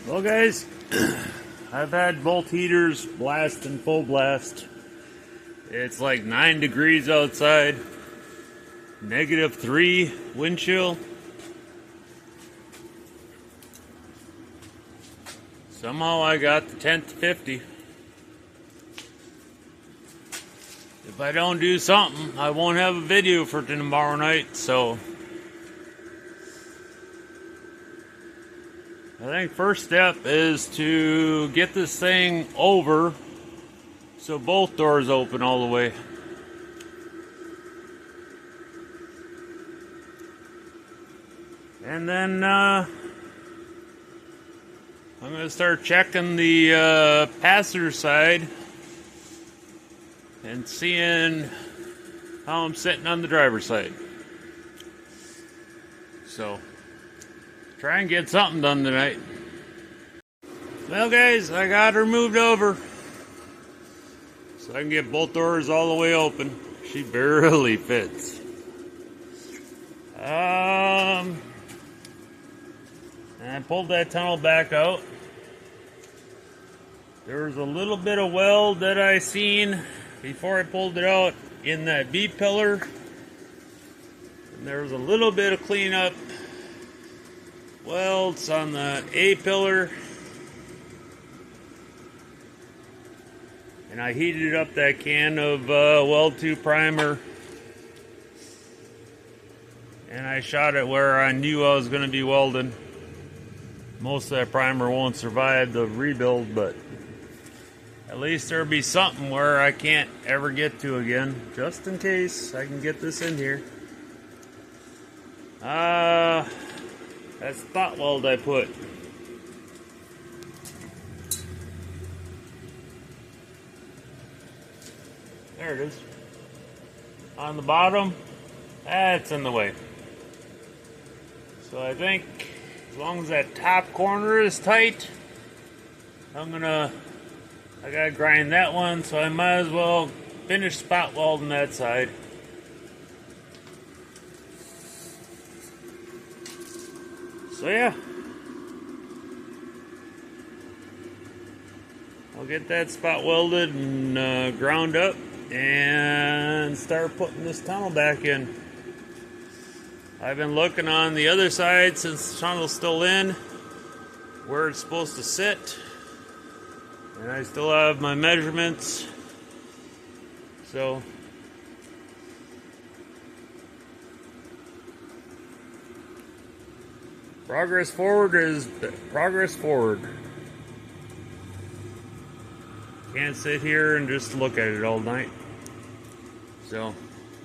Well guys, I've had both heaters blast and full blast. It's like 9 degrees outside, -3 wind chill. Somehow I got the tent to 50. If I don't do something, I won't have a video for tomorrow night, so I think first step is to get this thing over so both doors open all the way. And then I'm going to start checking the passenger side and seeing how I'm sitting on the driver's side. So try and get something done tonight. Well guys, I got her moved over so I can get both doors all the way open. She barely fits. And I pulled that tunnel back out. There was a little bit of weld that I seen before I pulled it out in that B pillar. And there was a little bit of cleanup welds on the A pillar, and I heated up that can of Weld 2 primer, and I shot it where I knew I was going to be welding. Most of that primer won't survive the rebuild, but at least there'll be something where I can't ever get to again, just in case I can get this in here. That spot weld I put. There it is. On the bottom, that's in the way. So I think as long as that top corner is tight, I gotta grind that one, so I might as well finish spot welding that side. So yeah, I'll get that spot welded and ground up and start putting this tunnel back in. I've been looking on the other side since the tunnel's still in, where it's supposed to sit, and I still have my measurements. So progress forward is progress forward. Can't sit here and just look at it all night. So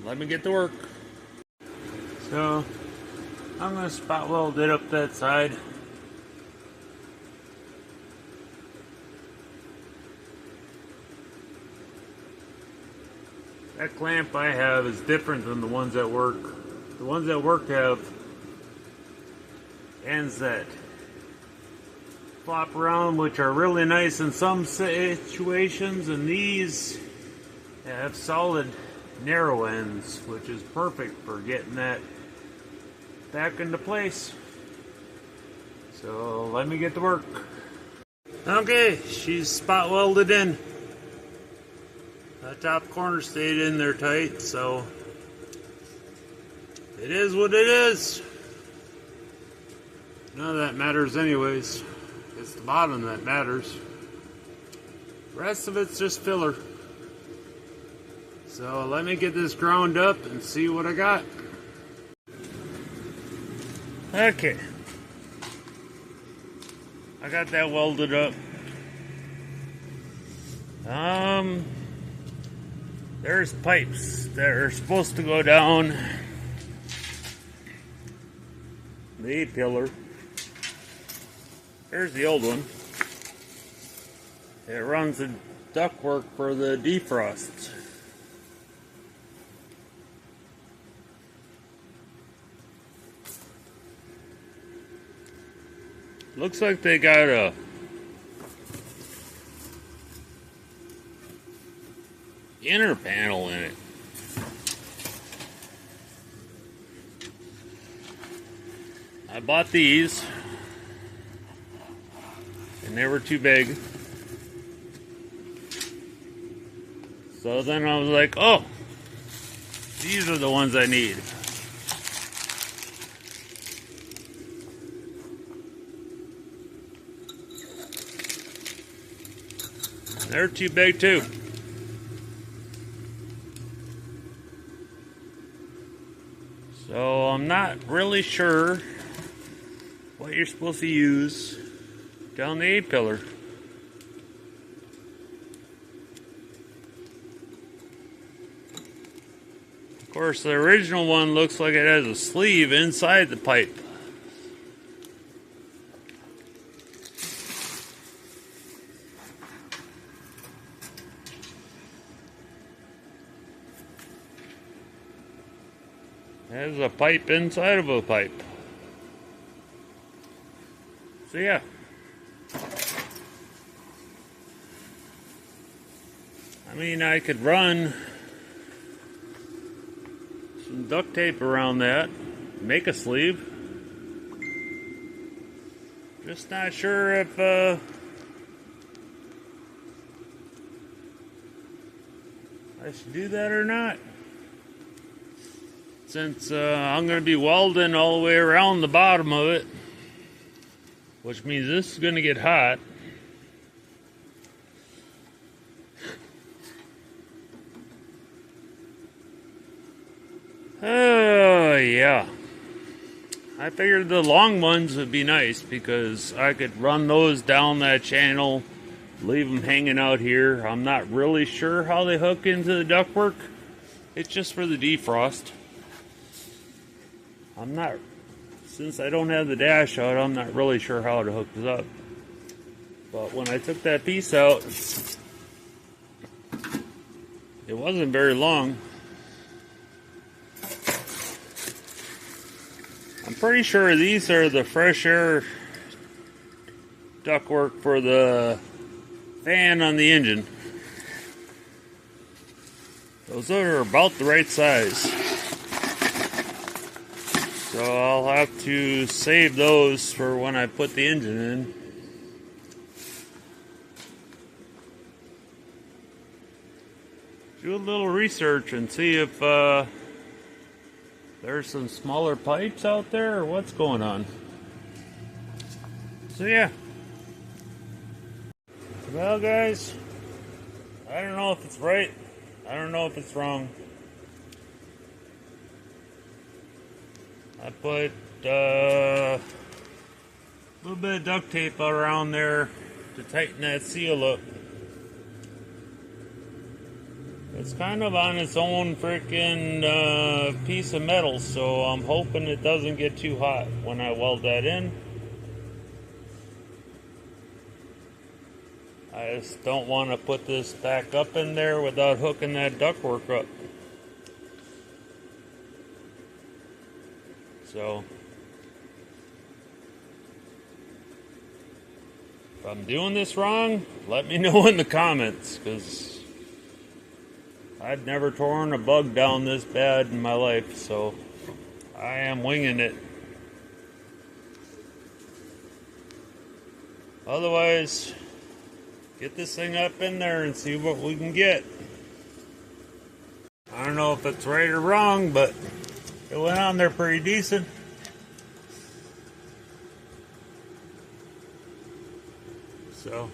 let me get to work. So I'm going to spot weld it up that side. That clamp I have is different than the ones that work. The ones that work have ends that flop around, which are really nice in some situations, and these have solid narrow ends, which is perfect for getting that back into place. So let me get to work. Okay, she's spot welded in. That top corner stayed in there tight, so it is what it is. None of that matters anyways. It's the bottom that matters. The rest of it's just filler. So let me get this ground up and see what I got. Okay. I got that welded up. There's pipes that are supposed to go down the pillar. Here's the old one. It runs the ductwork for the defrost. Looks like they got a inner panel in it. I bought these and they were too big. So then I was like, oh, these are the ones I need. They're too big too. So I'm not really sure what you're supposed to use down the A-pillar. Of course, the original one looks like it has a sleeve inside the pipe. There's a pipe inside of a pipe. So yeah. I mean, I could run some duct tape around that, make a sleeve. Just not sure if I should do that or not. Since I'm going to be welding all the way around the bottom of it, which means this is going to get hot. Oh, yeah. I figured the long ones would be nice because I could run those down that channel, leave them hanging out here. I'm not really sure how they hook into the ductwork. It's just for the defrost. Since I don't have the dash out, I'm not really sure how to hook this up. But when I took that piece out, it wasn't very long. I'm pretty sure these are the fresh air ductwork for the fan on the engine. Those are about the right size. So I'll have to save those for when I put the engine in. Do a little research and see if there's some smaller pipes out there or what's going on. So yeah. Well guys, I don't know if it's right. I don't know if it's wrong. I put a little bit of duct tape around there to tighten that seal up. It's kind of on its own freaking piece of metal, so I'm hoping it doesn't get too hot when I weld that in. I just don't want to put this back up in there without hooking that ductwork up. So, if I'm doing this wrong, let me know in the comments, because I've never torn a bug down this bad in my life, so I am winging it. Otherwise, get this thing up in there and see what we can get. I don't know if it's right or wrong, but it went on there pretty decent. So,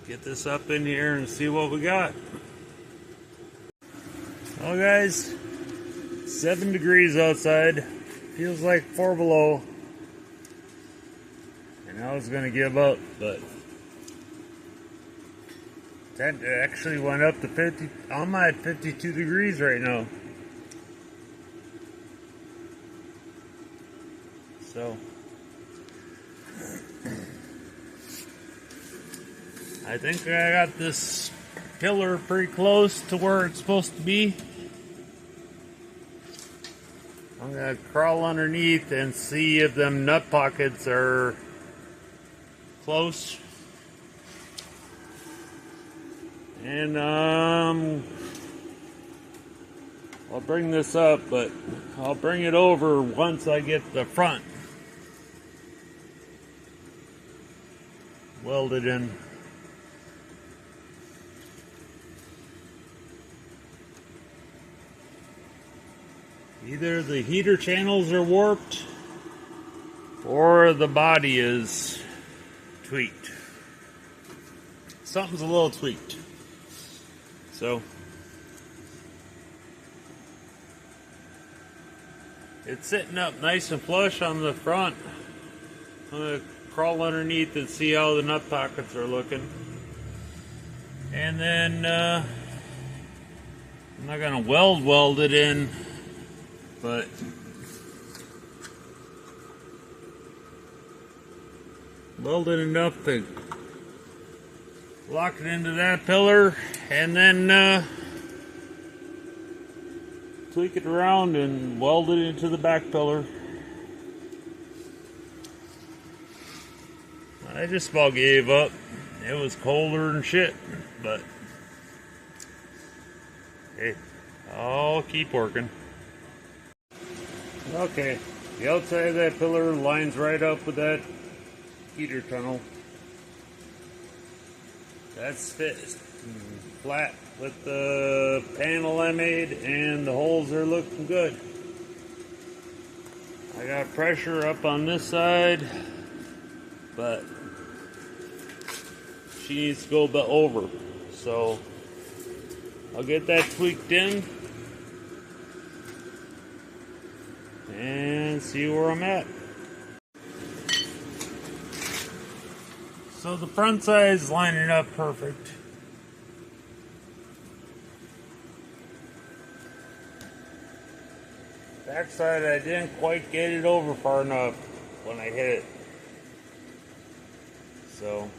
get this up in here and see what we got. Well guys, 7 degrees outside. Feels like 4 below. And I was gonna give up, but that actually went up to 50. I'm at 52 degrees right now. So, I think I got this pillar pretty close to where it's supposed to be. I'm gonna crawl underneath and see if them nut pockets are close. And I'll bring this up, but I'll bring it over once I get the front. welded in. Either the heater channels are warped or the body is tweaked. Something's a little tweaked. So it's sitting up nice and flush on the front. I'm going to crawl underneath and see how the nut pockets are looking. And then I'm not going to weld it in, but weld it enough to lock it into that pillar, and then tweak it around and weld it into the back pillar. I just about gave up. It was colder than shit, but hey, I'll keep working. Okay, the outside of that pillar lines right up with that heater tunnel. That's fit flat with the panel I made, and the holes are looking good. I got pressure up on this side, but she needs to go over. So I'll get that tweaked in and see where I'm at. So the front side is lining up perfect. Back side, I didn't quite get it over far enough when I hit it. So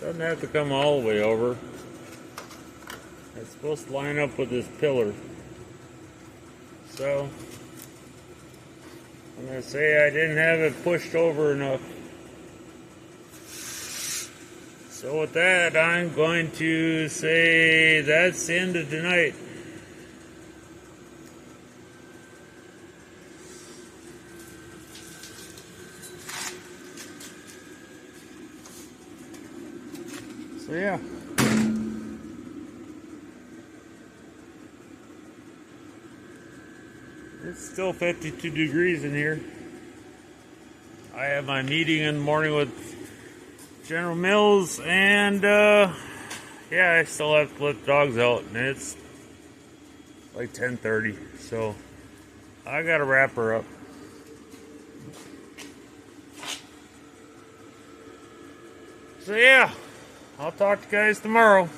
doesn't have to come all the way over. It's supposed to line up with this pillar. So I'm going to say I didn't have it pushed over enough. So with that, I'm going to say that's the end of tonight. So yeah. It's still 52 degrees in here. I have my meeting in the morning with General Mills, and yeah, I still have to let the dogs out, and it's like 10:30, so I gotta wrap her up. So yeah, I'll talk to you guys tomorrow.